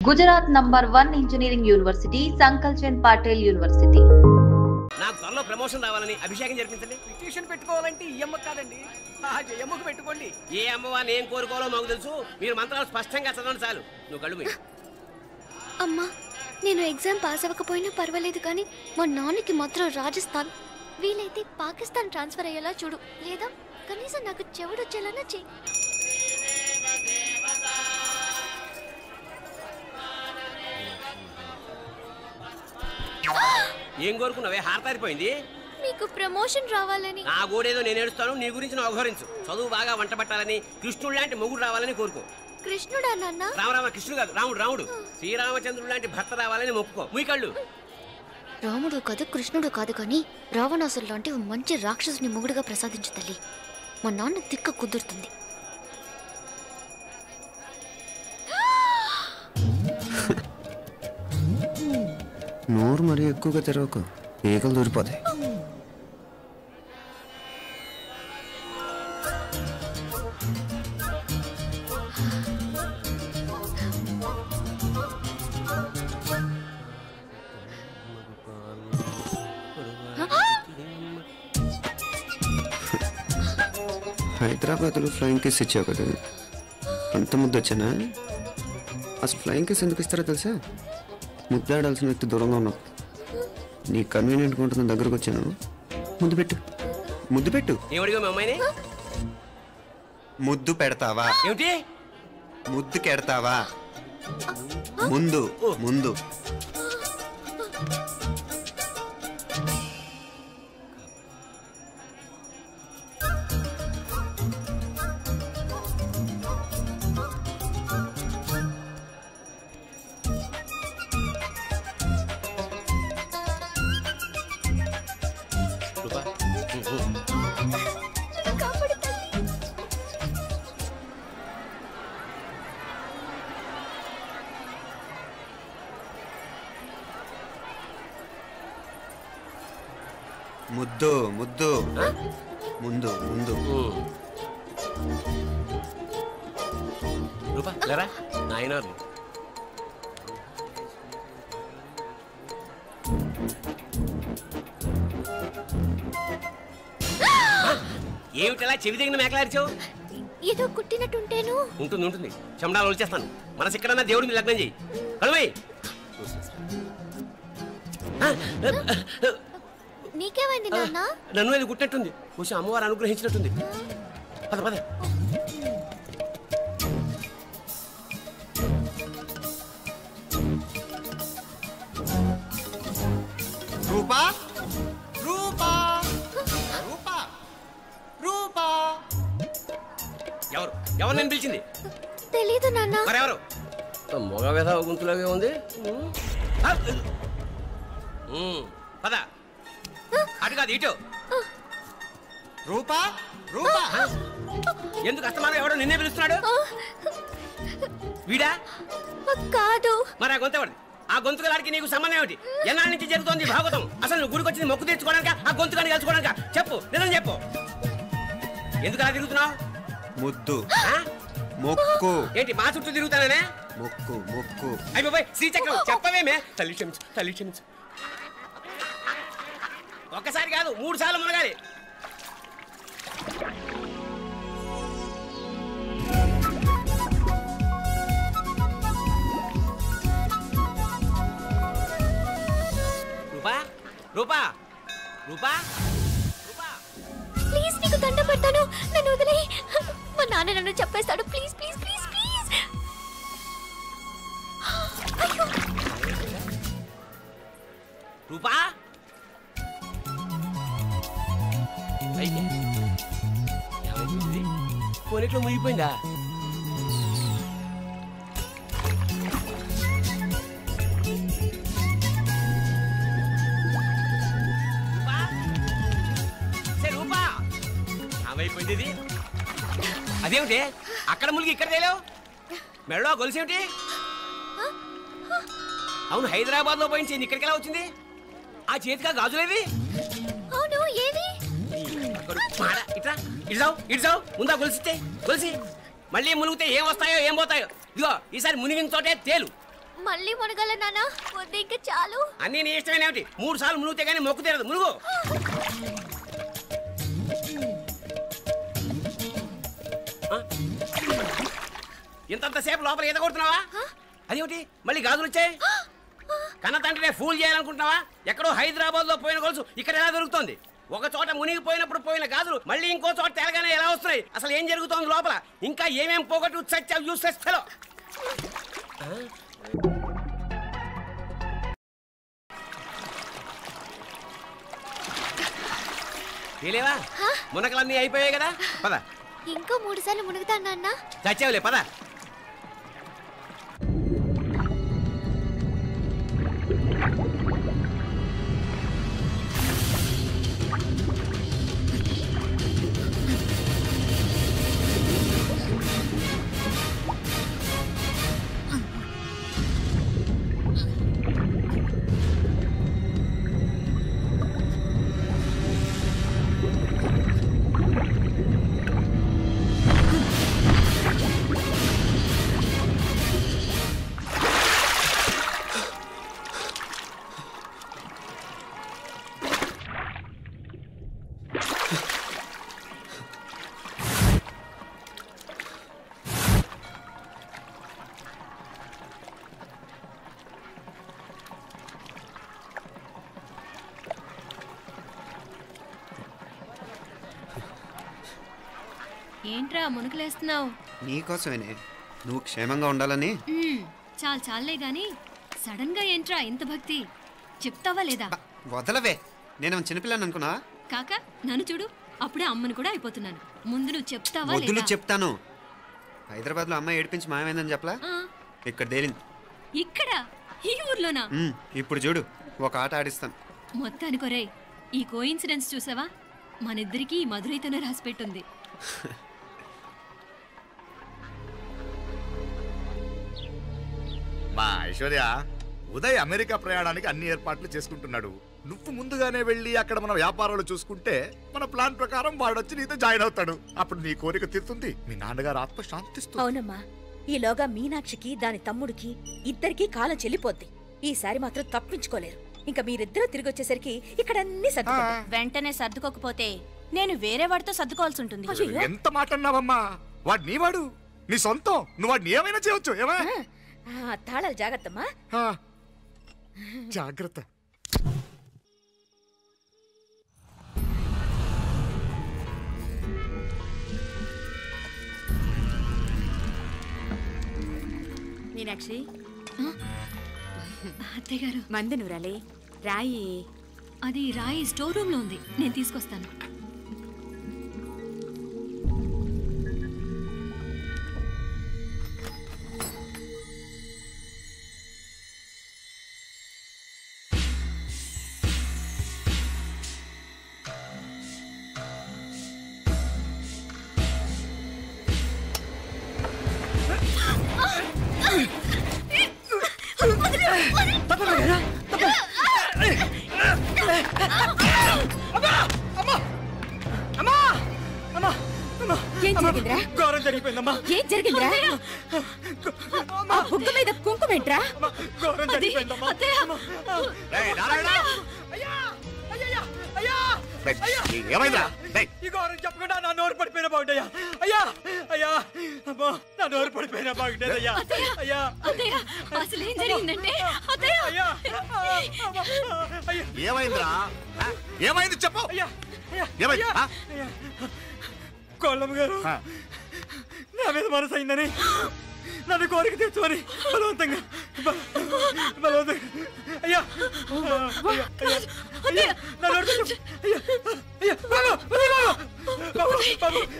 Gujarat number 1 engineering university Sankal Chand Patel university. నాకు త్వరలో promotion రావాలని అభిషేకం జరిపించండి. పిటిషన్ పెట్టుకోవాలంటే ఈ అమ్మ కాదండి, ఆ జయమ్మకు పెట్టుకోండి. ఏ అమ్మవా నేను కోరుకోవాలో మాకు తెలుసు. మీరు మంత్రాలు స్పష్టంగా చదవండి చాలు. నువ్వు కళ్ళు పోయి. అమ్మా, నేను ఎగ్జామ్ పాస్ అవ్వకపోయినా పర్వాలేదు, కానీ మా నాన్నకి మాత్రం రాజస్థాన్, వీలైతే పాకిస్తాన్ ట్రాన్స్ఫర్ అయ్యేలా చూడు, లేదా కనీసం నాకు చెవుడొచ్చేలానా చెయ్యి. ఏం కోరుకున్నావే? హారతారిపోయింది. మీకు ప్రమోషన్ రావాలని. నా గోడేదో నేను ఏడుస్తాను, నీ గురించి నువ్వు అవహరించు. చదువు బాగా వంట పట్టాలని, కృష్ణుడు లాంటి మొగుడు రావాలని కోరుకో. కృష్ణుడా నాన్న? రామరామ కృష్ణుడు కాదు, రాముడు. రాముడు శ్రీరామచంద్రుడు లాంటి భర్త రావాలని మొక్కుకో. మీ కళ్ళు. రాముడు కాదు, కృష్ణుడు కాదు, కానీ రావణాసురు లాంటి మంచి రాక్షసుని మొగుడుగా ప్రసాదించు తల్లి. మా నాన్న తిక్క కుదురుతుంది. నోరు మరీ ఎక్కువగా తెరవకు, ఈకలు దూరిపోతాయి. హైదరాబాద్లో ఫ్లయింగ్ కేస్ ఇచ్చావు కదా, అంత ముద్దు వచ్చానా? అసలు ఫ్లయింగ్ కేస్ ఎందుకు ఇస్తారో తెలుసా? ముద్దాడాల్సిన వ్యక్తి దూరంగా ఉన్నావు. నీ కన్వీనియంట్గా ఉంటుంది, దగ్గరకు వచ్చాను. ముద్దు పెట్టు, ముద్దు పెట్టు. ఏమడిగా మీ అమ్మాయిని? ముద్దు పెడతావా? ఏమిటి? ముద్దు కెడతావా? ముందు ముందు. ముద్దు ముద్దు ముందు ముందు. రూపా లేరా నాయనారు. ఏమిటలా చెవి దగ్గర మేకలారిచావు? ఏదో కుట్టినట్టుంటేను. ఉంటుంది ఉంటుంది, చెమడాలు వచ్చేస్తాను. మనసు ఎక్కడన్నా దేవుడి మీద లగ్నం చేయి. కలువై. నీకేమైంది నాన్న? నన్ను అది గుట్టినట్టుంది, కొంచెం అమ్మవారు అనుగ్రహించినట్టుంది. పద పద. రూపా రూపా రూపా రూపా. ఎవరు ఎవరు నేను పిలిచింది? తెలీదు నాన్న. మరెవరు? మొగ వేధ గుంతులాగే ఉంది. పద. అటు కాదు ఇటు. రూపా రూపా. ఎందుకు అస్తమానం ఎవడో నిన్నే పిలుస్తున్నాడు? వీడా కాదు. మరి ఆ గొంతు ఆ గొంతుగాడికి నీకు సంబంధం ఏమిటి? ఎన్నాళ్ళ నుంచి జరుగుతోంది భాగవతం? అసలు నువ్వు గుడికి వచ్చింది మొక్కు తీర్చుకోవడానిక, ఆ గొంతుగాని కలుసుకోవడానిక? చెప్పు, నిజం చెప్పు. ఎందుకు అలా తిరుగుతున్నావు? ముద్దు మొక్కు. ఏంటి మా చుట్టూ తిరుగుతానే? మొక్కు మొక్కు. అయిపోయి శ్రీచక్రం చెప్పవేమే? తల్లి క్షమించు, తల్లి క్షమించు. ఒక్కసారి కాదు 3 సార్లు మునగాలి. రూపా రూపా రూపా రూపా, ప్లీజ్ నీకు దండ పెడతాను, నన్ను వదిలే. మా నాన్న నన్ను చెప్పేస్తాడు. Please please please please. Rupa కొనిట్లో మునిగిపోయిందా? రూపా ఏమైపోయింది ఇది? అదేమిటి అక్కడ మునిగి ఇక్కడ తేలేవు? మెడలో గొలుసేమిటి? అవును, హైదరాబాద్ లో పోయించి ఇక్కడికి ఎలా వచ్చింది? ఆ చేతిగా గాజులేవి? అవును, ఏవి? ఇట్రా ఇడ్సావు ముందా గొలిసితే గొలిసి మళ్ళీ మునిగితే ఏం వస్తాయో ఏం పోతాయో. ఇదిగో ఈసారి మునిగిన తోటే తేలు. మళ్ళీ మునగల నాన్న వద్దు ఇంకా చాలు. అన్నీ నీ ఇష్టమైన ఏమిటి? 3 సార్లు మునిగితే కానీ మొక్కు తీరదు. మునుగు. ఇంతంతసేపు లోపల ఈత కొడుతున్నావా? అదేమిటి మళ్ళీ గాజులు వచ్చాయి? కన్న తండ్రినే ఫూల్ చేయాలనుకుంటున్నావా? ఎక్కడో హైదరాబాద్ లో పోయిన గొలుసు ఇక్కడ ఎలా దొరుకుతుంది? ఒక చోట మునిగిపోయినప్పుడు పోయిన గాజులు మళ్ళీ ఇంకో చోట తేలగానే ఎలా వస్తున్నాయి? అసలు ఏం జరుగుతోంది లోపల? ఇంకా ఏమేం పోగొట్టు చచ్చావు యూస్లెస్ ఫెలో. తెలియవా? మునకలన్నీ అయిపోయాయి కదా, పద. ఇంకో 3 సార్లు మునుగుతాను నాన్న. చచ్చావులే, పద. ఏంట్రా మునుకులేస్తున్నావు? నీకోసమేనే, నువ్వు క్షేమంగా ఉండాలని. చాలే గాని సడన్ గా ఏంట్రా ఇంత భక్తి? చెప్తావా లేదా? వదలవే, నేను చిన్నపిల్లని అనుకున్నా. కాక నన్ను చూడు, అప్పుడే అమ్మను కూడా అయిపోతున్నాను. ముందు నువ్వు చెప్తావా వద్దులు లేదా? చెప్తాను. హైదరాబాద్ లో అమ్మాయి ఏడిపించి మాయమైందని చెప్పలా, ఇక్కడ తేలింది. ఇక్కడ ఈ ఊర్లోనా? ఇప్పుడు చూడు, ఒక ఆట ఆడిస్తాను. మొత్తానికి రేయ్, ఈ కోయిన్సిడెన్స్ చూసావా? మనిద్దరికి ఈ మధురైతోనే రాసిపెట్టుంది. మా ఐశ్వర్య, ఉదయ్ అమెరికా ప్రయాణానికి అన్ని ఏర్పాట్లు చేసుకుంటున్నాడు. నువ్వు ముందుగానే వెళ్ళి అక్కడ మన వ్యాపారాలు చూసుకుంటే మన ప్లాన్ ప్రకారం వాడొచ్చి నీతో జాయిన్ అవుతాడు. అప్పుడు నీ కోరిక తీరుతుంది, మీ నాన్నగారు ఆత్మ శాంతిస్తుంది. అవునమ్మా, ఈలోగా మీనాక్షికి దాని తమ్ముడికి ఇద్దరికి కాలం చెల్లిపోద్ది. ఈసారి మాత్రం తప్పించుకోలేరు. ఇంకా మీరిద్దరూ తిరిగి వచ్చేసరికి ఇక్కడ అన్ని సర్దుకుంటాయి. వెంటనే సర్దుకోకపోతే నేను వేరే వాడితో సర్దుకోవాల్సి ఉంటుంది. ఎంత మాట అన్నావమ్మా? వాడు నీ వాడు, నీ సొంతం. నువ్వు వాడిని ఏమైనా చేయొచ్చు. ఏమా తాళాలు జాగ్రత్తమ్మా. జాగ్రత్త. మీనాక్షి, అత్తయ్య గారు, మందు నూరాలి. రాయి అది రాయి స్టోర్ రూమ్ లో ఉంది, నేను తీసుకొస్తాను. ఘోరం జరిగిపోయిందమ్మా. ఏం జరిగిందిరా? ఆ బుగ్గ మీద కుంకుమేంట్రా? ఘోరం జరిగిపోయిందమ్మా. ఈ ఘోరం చెప్పకుండా నా నోరు పడిపోయిన బాగుంటాయా? అయ్యా అయ్యా, అమ్మా, నా నోరు పడిపోయిన బాగుంటేదయ్యా. అయ్యా అసలు ఏం జరిగిందంటే అయ్యా, ఏమైందిరా? ఏమైంది చెప్పు. అయ్యా ఏమైంది? కోళ్ళమ్మ గారు నా మీద మనసు అయిందని నన్ను కోరిక తెచ్చుకొని బలవంతంగా అయ్యా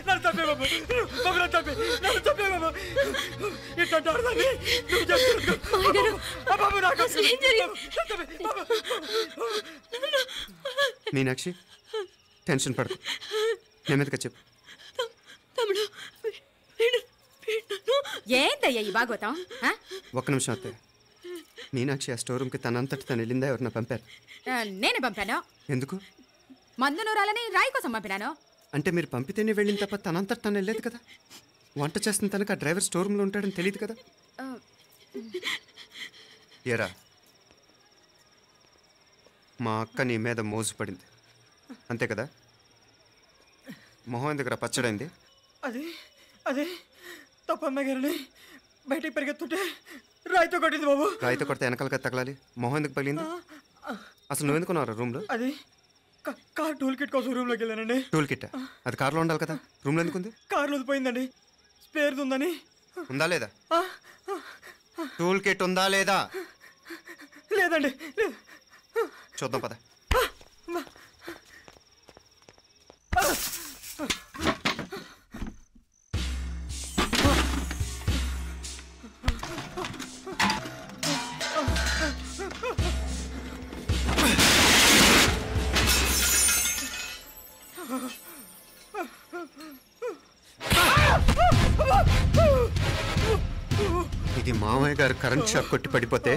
నన్ను తప్పే బాబు, నన్ను తప్పే బాబు. ఇట్లాంటి ఆడదాన్ని నువ్వు చెప్తున్నావు బాబు. నాకు మీనాక్షి, టెన్షన్ పడకు, నెమ్మదిగా చెప్పు. ఏందయ్యా ఈ భాగవతం? ఒక్క నిమిషం అత్తయ్య. మీనాక్షి ఆ స్టోర్ రూమ్కి తనంతటి తను వెళ్ళిందా, ఎవరిన పంపారు? నేనే పంపాను. ఎందుకు? మందు నూరాలని రాయి కోసం పంపినాను. అంటే మీరు పంపితేనే వెళ్ళిన తప్ప తనంతటి తను వెళ్ళలేదు కదా. వంట చేస్తున్న తనకు ఆ డ్రైవర్ స్టోర్ రూమ్లో ఉంటాడని తెలియదు కదా. ఎరా మా అక్క నీ మీద మోజుపడింది అంతే కదా? మొహం ఎందుకురా పచ్చడైంది? అదే తప్పమ్మాయి గారిని బయటికి పరిగెత్తుంటే రాయితో కొట్టింది బాబు. రాయితో కొడితే వెనకాలగా తగలాలి, మొహం ఎందుకు పగిలింది? అసలు నువ్వు ఎందుకున్నారా రూమ్లో? అది కార్ టూల్ కిట్ కోసం రూమ్లోకి వెళ్ళానండి. టూల్ కిట్ అది కార్లో ఉండాలి కదా, రూమ్లో ఎందుకుంది? కార్లో పోయిందండి, స్పేర్ ఉందని. ఉందా లేదా? టూల్ కిట్ ఉందా లేదా? లేదండి. చూద్దాం పద. ఇది మామయ్య గారు కరెంట్ షాక్ కొట్టి పడిపోతే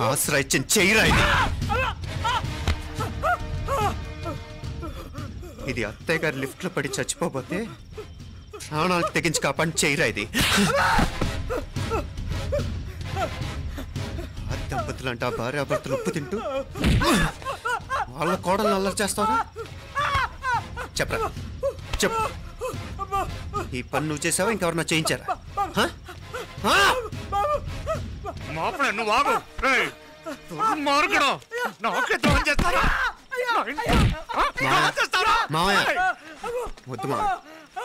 ఆసరా ఇచ్చిన చెయ్యిరా ఇది అత్తయ్య గారు లిఫ్ట్లో పడి చచ్చిపోతే ప్రాణాలు తెగించి కాపాడి చెయ్యిరా ఇది. దంపతులంట భార్యాభర్తలు ఉప్పు తింటూ వాళ్ళ కోడలు అల్లరి చేస్తారా? చెప్పరా చెప్పు, ఈ పని నువ్వు చేసావా ఇంకెవరన్నా చేయించారా? మావయ్య వద్దు మా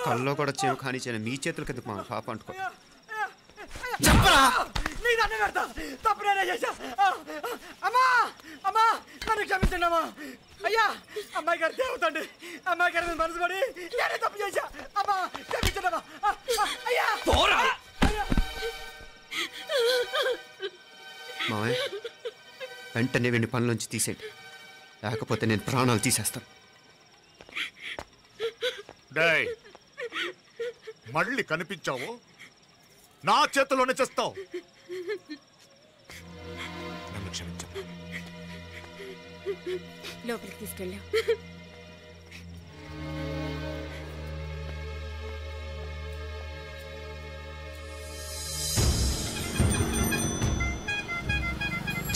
కల్లో కూడా చేవు కానీ చేయను, మీ చేతుల కింద మా పాప అంటుకో. చెప్పరా తప్పు నేనే చేశా. అమ్మా అమ్మా నన్ను క్షమించండి అమ్మా. అయ్యా అమ్మాయి గారు దేవతండి, అమ్మాయి గారి మనసు పడి నేనే తప్పు చేశా. అమ్మా క్షమించండి అమ్మా. అయ్యా మావయ్య వెంటనే వెండి పనులోంచి తీసేయండి, లేకపోతే నేను ప్రాణాలు తీసేస్తాను. మళ్ళీ కనిపించావు నా చేతిలోనే చేస్తావు. నన్ను క్షమించు. లోపలికి తీసుకెళ్ళాం.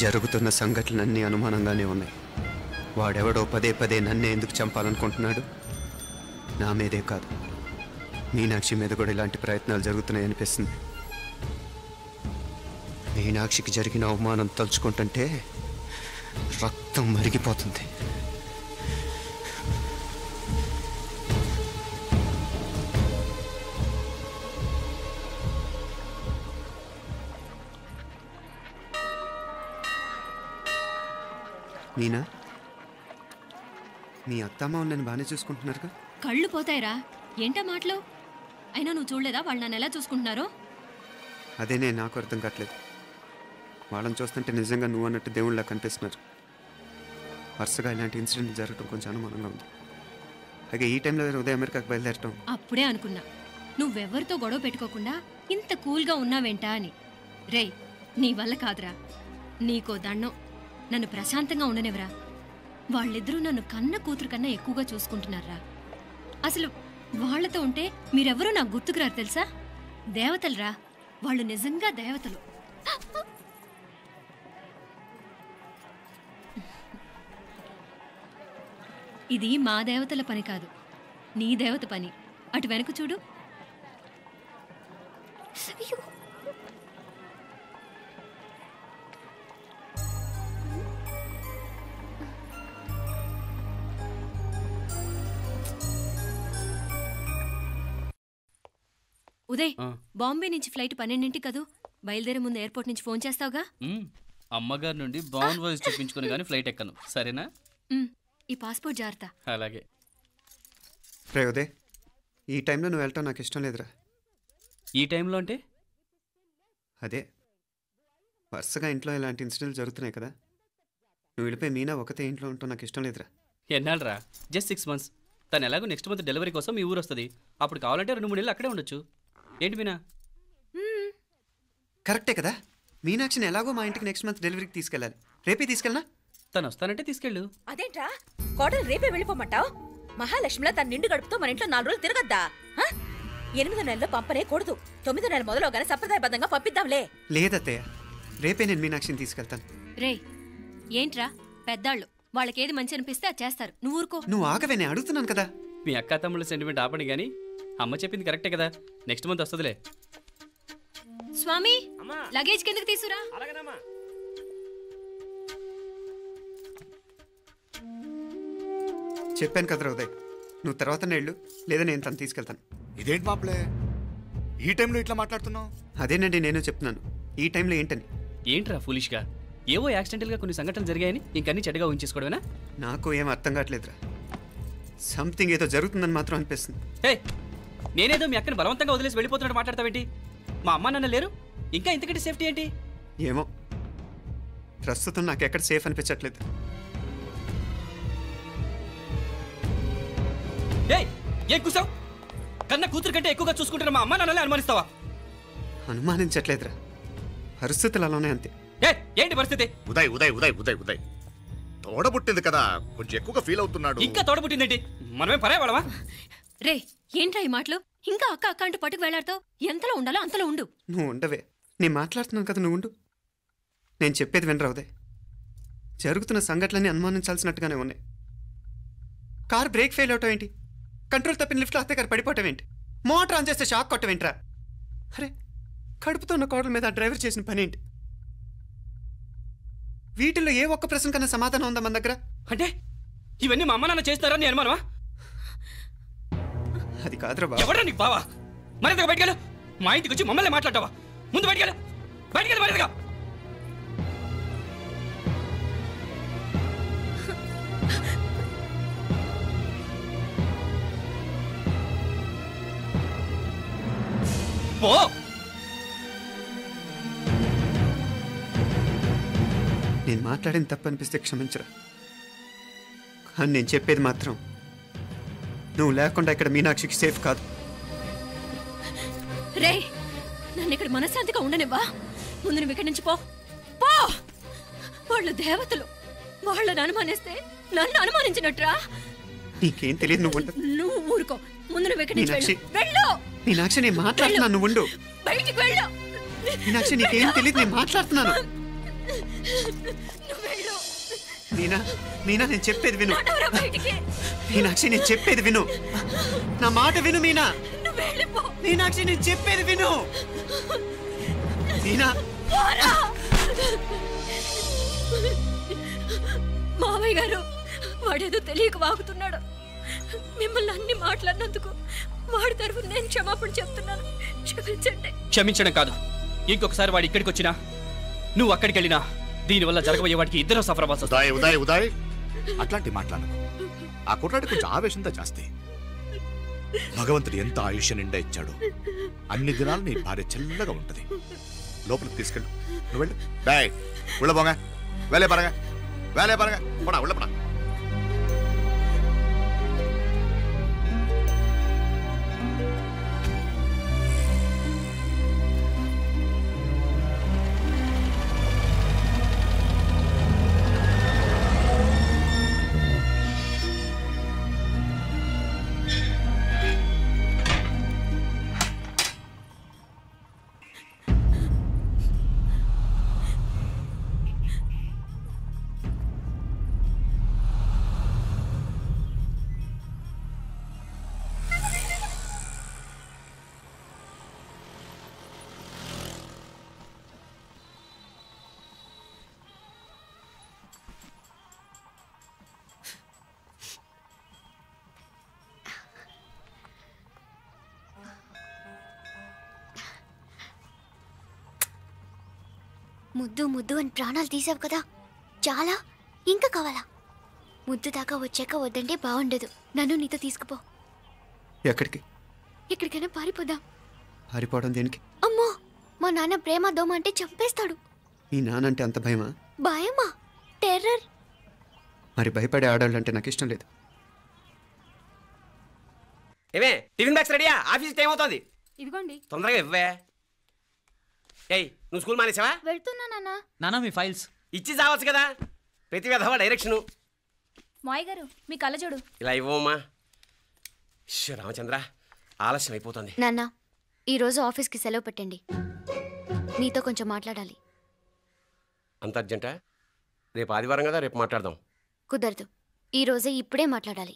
జరుగుతున్న సంఘటనలన్నీ అనుమానంగానే ఉన్నాయి. వాడెవడో పదే పదే నన్నే ఎందుకు చంపాలనుకుంటున్నాడు? నా మీదే కాదు, మీనాక్షి మీద కూడా ఇలాంటి ప్రయత్నాలు జరుగుతున్నాయి అనిపిస్తుంది. మీనాక్షికి జరిగిన అవమానం తలుచుకుంటుంటే రక్తం మరిగిపోతుంది. మీనా, మీ అత్తమ్మ నన్ను బాగానే చూసుకుంటున్నారుగా? కళ్ళు పోతాయిరా, ఏంటా మాటలు? అయినా నువ్వు చూడలేదా వాళ్ళు నన్ను ఎలా చూసుకుంటున్నారో? అదేనే నాకు అర్థం కావట్లేదు. వాళ్ళని చూస్తుంటే నిజంగా నువ్వు అన్నట్టు దేవుళ్ళ కనిపిస్తున్నారు. వరుసగా ఇలాంటి ఇన్సిడెంట్ జరగడం కొంచెం అనుమానంగా ఉంది. అలాగే ఈ టైంలో ఉదయం అమెరికాకు బయలుదేరటం. అప్పుడే అనుకున్నా నువ్వెవరితో గొడవ పెట్టుకోకుండా ఇంత కూల్గా ఉన్నావేంటా అని. రేయ్ నీ వల్ల కాదురా, నీకో దండం, నన్ను ప్రశాంతంగా ఉండనివరా. వాళ్ళిద్దరూ నన్ను కన్న కూతురు కన్నా ఎక్కువగా చూసుకుంటున్నారా. అసలు వాళ్లతో ఉంటే మీరెవరూ నాకు గుర్తుకురారు తెలుసా? దేవతలురా వాళ్ళు, నిజంగా దేవతలు. ఇది మా దేవతల పని కాదు, నీ దేవత పని. అటు వెనక చూడు. ఉదయ్, బాంబే నుంచి ఫ్లైట్ 12ంటికి కదూ? బయలుదేరే ముందు ఎయిర్పోర్ట్ నుంచి ఫోన్ చేస్తావుగా? అమ్మగారి నుండి బాండ్ వాయిస్ చూపించుకుని కానీ ఫ్లైట్ ఎక్కను, సరేనా? ఈ పాస్పోర్ట్ జాగ్రత్త. అలాగే. రే ఉదయ్, ఈ టైంలో నువ్వు వెళ్ళటం నాకు ఇష్టం లేదురా. ఈ టైంలో అంటే? అదే వరుసగా ఇంట్లో ఇలాంటి ఇన్సిడెంట్లు జరుగుతున్నాయి కదా, నువ్వు వెళ్ళిపోయి మీనా ఒకతే ఇంట్లో ఉంటావు నాకు ఇష్టం లేదురా. ఎన్నాళ్ళరా? Just 6 months. తను ఎలాగో నెక్స్ట్ మంత్ డెలివరీ కోసం మీ ఊరు వస్తుంది. అప్పుడు కావాలంటే 2-3 నెలలు అక్కడే ఉండొచ్చు. ఏంటి మీనా? కరెక్టే కదా, మీనాక్షిని ఎలాగో మా ఇంటికి నెక్స్ట్ మంత్ డెలివరీకి తీసుకెళ్ళాలి. రేపే తీసుకెళ్ళనా? తను వస్తానంటే తీసుకెళ్ళు. అదేంట్రా కోడలు రేపే వెళ్ళిపోమంటావు? మహాలక్ష్మిలా తన నిండు గడుపుతో మన ఇంట్లో 4 రోజులు తిరగద్దా? 8వ నెలలో పంపనే కూడదు. 9వ నెల మొదలుగానే సంప్రదాయబద్ధంగా పంపిద్దాంలే. లేదత్తయ్య, రేపే నేను మీనాక్షిని తీసుకెళ్తాను. రే ఏంట్రా పెద్దాళ్ళు, వాళ్ళకేది మంచి అనిపిస్తే అది చేస్తారు. నువ్వు ఊరుకో. నువ్వు ఆగవే, నేను అడుగుతున్నాను కదా. మీ అక్క తమ్ముళ్ళ సెంటిమెంట్ ఆపండి కానీ అమ్మ చెప్పింది కరెక్టే కదా, నెక్స్ట్ మంత్ వస్తుందిలే. స్వామి లగేజ్ కిందకి తీసురా. చెప్పాను కదరా ఉదయ్, నువ్వు తర్వాత నేళ్ళు లేదా నేను తను తీసుకెళ్తాను. ఇదేంటి మాప్లే ఈ టైంలో ఇట్లా మాట్లాడుతున్నావు? అదేనండి నేను చెప్తున్నాను, ఈ టైంలో ఏంటని. ఏంట్రా ఫులిష్గా ఏవో యాక్సిడెంటల్గా కొన్ని సంఘటనలు జరిగాయని ఇంకన్నీ చెడ్డగా ఉంచేసుకోవడమేనా? నాకు ఏం అర్థం కావట్లేదురా, సంథింగ్ ఏదో జరుగుతుందని మాత్రం అనిపిస్తుంది. హే, నేనేదో మీ అక్కని బలవంతంగా వదిలేసి వెళ్ళిపోతున్నట్టు మాట్లాడతావేంటి? మా అమ్మ నాన్న లేరు, ఇంకా ఇంతకంటే సేఫ్టీ ఏంటి? ఏమో, ప్రస్తుతం నాకు ఎక్కడ సేఫ్ అనిపించట్లేదు. ఏం కూసావు? కన్న కూతురు కంటే ఎక్కువగా చూసుకుంటున్న మా అమ్మ నాన్నలే అనుమానిస్తావా? అనుమానించట్లేదురా, పరిస్థితులు అలానే అంతే. ఏంటి పరిస్థితి? ఉదయ్ ఉదయ్ ఉదయ్ ఉదయ్ ఉదయ్ తోడబుట్టింది కదా, కొంచెం ఎక్కువగా ఫీల్ అవుతున్నాడు. ఇంకా తోడబుట్టిందేంటి? మనమే పరాయవాడమా? రే ఏంట్రా ఈ మాటలు? ఇంకా అక్క అక్క అంటూ పట్టుకు వెళ్లాడుతో ఎంతలో ఉండాలో అంతలో ఉండు. నువ్వు ఉండవే, నేను మాట్లాడుతున్నాను కదా, నువ్వు ఉండు. నేను చెప్పేది వినరా ఉదయ్, జరుగుతున్న సంఘటనలన్నీ అనుమానించాల్సినట్టుగానే ఉన్నాయి. కార్ బ్రేక్ ఫెయిల్ అవటం ఏంటి, కంట్రోల్ తప్పిన లిఫ్ట్లో అత్తే గారు పడిపోవటం ఏంటి, మోటార్ ఆన్ చేస్తే షాక్ కొట్టం ఏంట్రా? అరే, కడుపుతో ఉన్న కోడల మీద ఆ డ్రైవర్ చేసిన పని ఏంటి? వీటిల్లో ఏ ఒక్క ప్రశ్న కన్నా సమాధానం ఉందా మన దగ్గర? అంటే ఇవన్నీ మా అమ్మ నాన్న చేస్తారా నీ అనుమానమా? అది కాదురా బాబు. ఎవరా నీకు బావా? మరింతగా బయటకెళ్ళు. మా ఇంటికి వచ్చి మమ్మల్ని మాట్లాడతావా? ముందు బయటకెళ్ళు, బయటకెళ్ళు మరింతగా. పో. నేను మాట్లాడిన తప్పు అనిపిస్తే క్షమించరా, కానీ నేను చెప్పేది మాత్రం నువ్వు లేకుండా ఇక్కడ మీనాక్షికి సేఫ్ కాదు. రే నన్ను ఇక్కడ మనశ్శాంతిగా ఉండనివ్వా. ముందు నువ్వు ఇక్కడి నుంచి పో. పో. వాళ్ళు దేవతలు, వాళ్ళని అనుమానిస్తే నన్ను అనుమానించినట్రా. నీకేం తెలియదు, నువ్వు ఉండు. నువ్వు ఊరుకో. ముందు నువ్వు ఇక్కడి నుంచి మీనాక్షి, వెళ్ళు. మీనాక్షి నేను మాట్లాడుతున్నాను, నువ్వు ఉండు. బయటికి వెళ్ళు. మీనాక్షి నీకేం తెలియదు, నేను మాట్లాడుతున్నాను. మీనా, మీనా నేను చెప్పేది విను. మీనాక్షి నేను చెప్పేది విను, నా మాట విను. మీనా, మీనాక్షి నేను చెప్పేది విను. మీనా, మావయ్య గారు వాడేదో తెలియక వాగుతున్నాడు. మిమ్మల్ని అన్ని మాట్లాడినందుకు వాడి తరఫున నేను క్షమాపణ చెప్తున్నాను. క్షమించండి. క్షమించడం కాదు, ఇంకొకసారి వాడు ఇక్కడికి వచ్చినా నువ్వు అక్కడికి వెళ్ళినా దీనివల్ల జరగబోయే వాడికి ఇద్దరు సఫర్ అవ్వాల్సి వస్తుంది. ఉదయ్ ఉదయ్ అట్లాంటి మాట్లాడకు. ఆ కుట్రాడి కొంచెం ఆవేశంతో జాస్తి. భగవంతుడు ఎంత ఆయుష్య నిండా ఇచ్చాడు, అన్ని దినాలు నీ భార్య చల్లగా ఉంటది. లోపలికి తీసుకెళ్ళు, నువ్వు వెళ్ళు. డాయ్ ఉళ్ళ పోగా, వేలే పరగా, వేలే పరగా, పోడా ఉళ్ళ పడా. ముద్దు ముద్దు అని ప్రాణాలు తీసావు కదా, చాలా ఇంకా కావాలా? ముద్దు దాకా వచ్చాక వద్దంటే బాగుండదు. నన్ను నీతో తీసుకుపో. ఎక్కడికి? ఎక్కడికైనా పారిపోదాం. పారిపోవడం దేనికి? అమ్మో, మా నాన్న ప్రేమ దోమ అంటే చంపేస్తాడు. మీ నాన్న అంటే అంత భయమా? భయమా? టెర్రర్. మరి భయపడే ఆడాళ్ళు అంటే నాకు ఇష్టం లేదు. ఏమే టిఫిన్ బ్యాగ్స్ రెడీయా? ఆఫీస్ టైం అవుతుంది. ఇదిగోండి. తొందరగా ఇవ్వే. ఏయ్ నువ్వు స్కూల్ మానేసావా? వెళ్తున్నా నాన్న. నానా మీ ఫైల్స్ ఇచ్చి చావచ్చు కదా, ప్రతి విధవా డైరెక్షను. మాయ్ గారు మీ కళ్ళజోడు ఇలా ఇవ్వమ్మా. రామచంద్ర ఆలస్యం అయిపోతుంది. నాన్న ఈరోజు ఆఫీస్కి సెలవు పెట్టండి, నీతో కొంచెం మాట్లాడాలి. అంత అర్జెంటా? రేపు ఆదివారం కదా, రేపు మాట్లాడదాం. కుదరదు, ఈ రోజే ఇప్పుడే మాట్లాడాలి.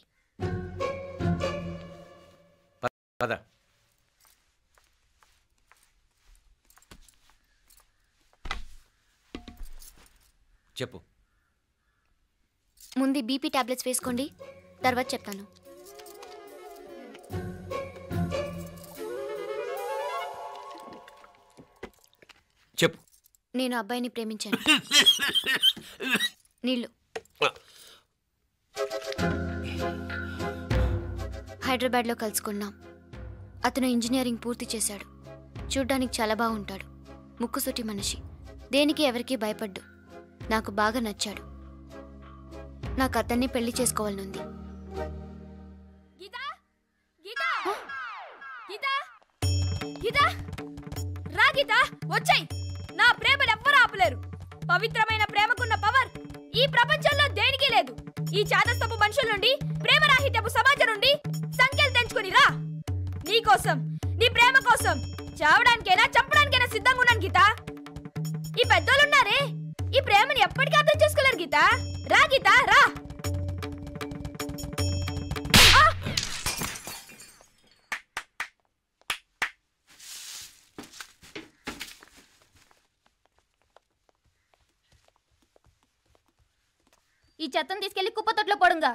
పద. చెప్పు. ముందు బీపీ టాబ్లెట్స్ వేసుకోండి, తర్వాత చెప్తాను. చెప్పు. నేను అబ్బాయిని ప్రేమించాను. నీళ్ళు. హైదరాబాద్లో కలుసుకున్నాం. అతను ఇంజనీరింగ్ పూర్తి చేశాడు. చూడ్డానికి చాలా బాగుంటాడు. ముక్కుసూటి మనిషి. దేనికి ఎవరికీ భయపడ్డు. నాకు బాగా నచ్చాడు. నాకు అతన్ని పెళ్లి చేసుకోవాలనుంది. వచ్చాయి. నా ప్రేమను ఎవ్వరూ ఆపలేరు. పవిత్రమైన ప్రేమకున్న పవర్ ఈ ప్రపంచంలో దేనికి లేదు. ఈ చాదస్తపు మనుషుల నుండి, ప్రేమరాహిత్యపు సమాజం నుండి సంఖ్యలు తెంచుకుని రా. నీ కోసం, నీ ప్రేమ కోసం చావడానికైనా చంపడానికైనా సిద్ధంగా ఉన్నాను గీత. ఈ పెద్దోళ్ళున్నారే, ఈ ప్రేమని ఎప్పటికీ అర్థం చేసుకోలేరు గీత. రా గీత, రా. ఈ చెత్తను తీసుకెళ్లి కుప్పతొట్లో పొడుంగా.